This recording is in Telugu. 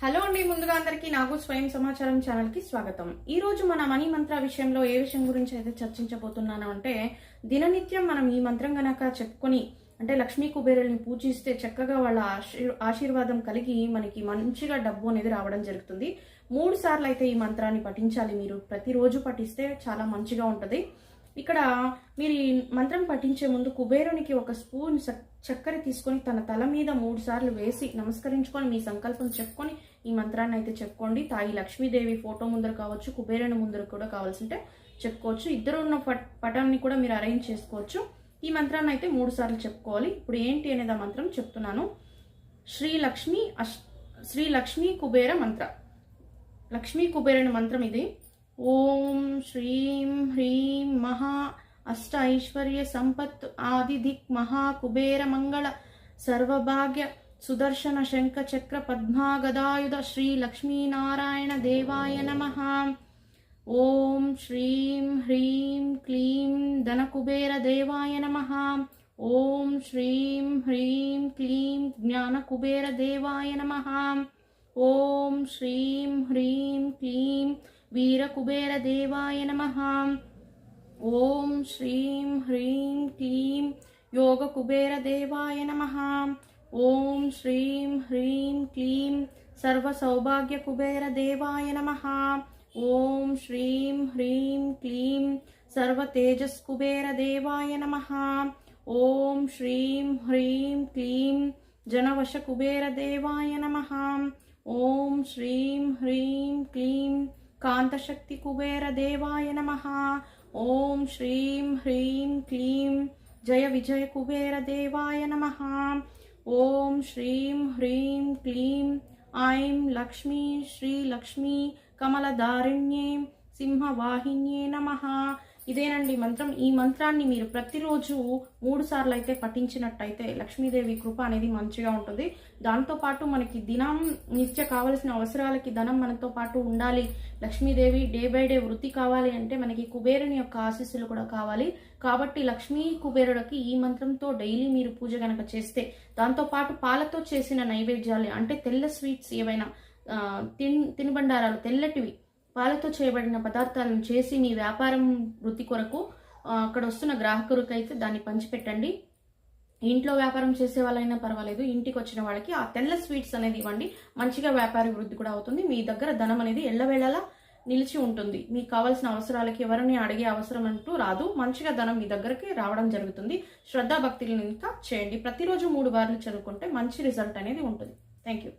హలో అండి, ముందుగా అందరికీ నాగు స్వయం సమాచారం ఛానల్ కి స్వాగతం. ఈ రోజు మన మనీ మంత్ర విషయంలో ఏ విషయం గురించి అయితే చర్చించబోతున్నాను అంటే, దిననిత్యం మనం ఈ మంత్రం గనక చెప్పుకొని అంటే లక్ష్మీ కుబేరుల్ని పూజిస్తే చక్కగా వాళ్ళ ఆశీర్వాదం కలిగి మనకి మంచిగా డబ్బు అనేది రావడం జరుగుతుంది. 3 సార్లు అయితే ఈ మంత్రాన్ని పఠించాలి. మీరు ప్రతిరోజు పఠిస్తే చాలా మంచిగా ఉంటుంది. ఇక్కడ మీరు ఈ మంత్రం పఠించే ముందు కుబేరునికి ఒక స్పూన్ చక్కెర తీసుకొని తన తల మీద 3 సార్లు వేసి నమస్కరించుకొని మీ సంకల్పం చెప్పుకొని ఈ మంత్రాన్ని అయితే చెప్పుకోండి. తాయి లక్ష్మీదేవి ఫోటో ముందర కావచ్చు, కుబేరుని ముందర కూడా కావాల్సింటే చెప్పుకోవచ్చు. ఇద్దరు ఉన్న పటాన్ని కూడా మీరు అరేంజ్ చేసుకోవచ్చు. ఈ మంత్రాన్ని అయితే 3 సార్లు చెప్పుకోవాలి. ఇప్పుడు ఏంటి అనేది ఆ మంత్రం చెప్తున్నాను. శ్రీ లక్ష్మీ కుబేర మంత్ర. లక్ష్మీ కుబేరుని మంత్రం ఇది. ఓం శ్రీం హ్రీం మహా అష్ట ఐశ్వర్య సంపత్ ఆది దిక్ మహా కుబేర మంగళ సర్వభాగ్య సుదర్శన శంఖ చక్ర పద్మాగదాయుధ శ్రీ లక్ష్మీనారాయణ దేవాయ నమః. ఓం శ్రీం హ్రీం క్లీం ధన కుబేర దేవాయ నమః. ఓం శ్రీం హ్రీం క్లీం జ్ఞాన కుబేర దేవాయ నమః. ఓం శ్రీం హ్రీం క్లీం వీర కుబేర దేవాయ నమః. ఓం శ్రీం హ్రీం క్లీం యోగ కుబేర దేవాయ నమః. ఓం శ్రీం హ్రీం క్లీం సర్వ సౌభాగ్య కుబేర దేవాయ నమః. ఓం శ్రీం హ్రీం క్లీం సర్వ తేజస్ కుబేర దేవాయ నమః. ఓం శ్రీం హ్రీం క్లీం జనవశ కుబేర దేవాయ నమః. ఓం శ్రీం హ్రీం క్లీం కాంతశక్తి కుబేర దేవాయ నమః. ఓం శ్రీం హ్రీం క్లీం జయ విజయ కుబేర దేవాయ నమః. ఓం శ్రీం హ్రీం క్లీం ఐం లక్ష్మీ శ్రీ లక్ష్మీ కమలధారిణ్యే సింహవాహిన్యే నమః. ఇదేనండి మంత్రం. ఈ మంత్రాన్ని మీరు ప్రతిరోజు 3 సార్లు అయితే పఠించినట్టయితే లక్ష్మీదేవి కృప అనేది మంచిగా ఉంటుంది. దాంతోపాటు మనకి దినం నిత్య కావలసిన అవసరాలకి ధనం మనతో పాటు ఉండాలి, లక్ష్మీదేవి డే బై డే వృద్ధి కావాలి అంటే మనకి కుబేరుని యొక్క ఆశీస్సులు కూడా కావాలి. కాబట్టి లక్ష్మీ కుబేరుడికి ఈ మంత్రంతో డైలీ మీరు పూజ కనుక చేస్తే, దాంతోపాటు పాలతో చేసిన నైవేద్యాలు అంటే తెల్ల స్వీట్స్ ఏవైనా తినుబండారాలు తెల్లటివి పాలతో చేయబడిన పదార్థాలను చేసి మీ వ్యాపారం వృద్ధి కొరకు అక్కడ వస్తున్న గ్రాహకులకు అయితే దాన్ని పంచిపెట్టండి. ఇంట్లో వ్యాపారం చేసే వాళ్ళైనా పర్వాలేదు, ఇంటికి వచ్చిన వాళ్ళకి ఆ తెల్ల స్వీట్స్ అనేది ఇవ్వండి. మంచిగా వ్యాపార వృద్ధి కూడా అవుతుంది. మీ దగ్గర ధనం అనేది ఎల్లవేళలా నిలిచి ఉంటుంది. మీకు కావాల్సిన అవసరాలకి ఎవరిని అడిగే అవసరం అంటూ రాదు. మంచిగా ధనం మీ దగ్గరికి రావడం జరుగుతుంది. శ్రద్ధా భక్తులను ఇంకా చేయండి. ప్రతిరోజు 3 బార్లు చదువుకుంటే మంచి రిజల్ట్ అనేది ఉంటుంది. Thank you.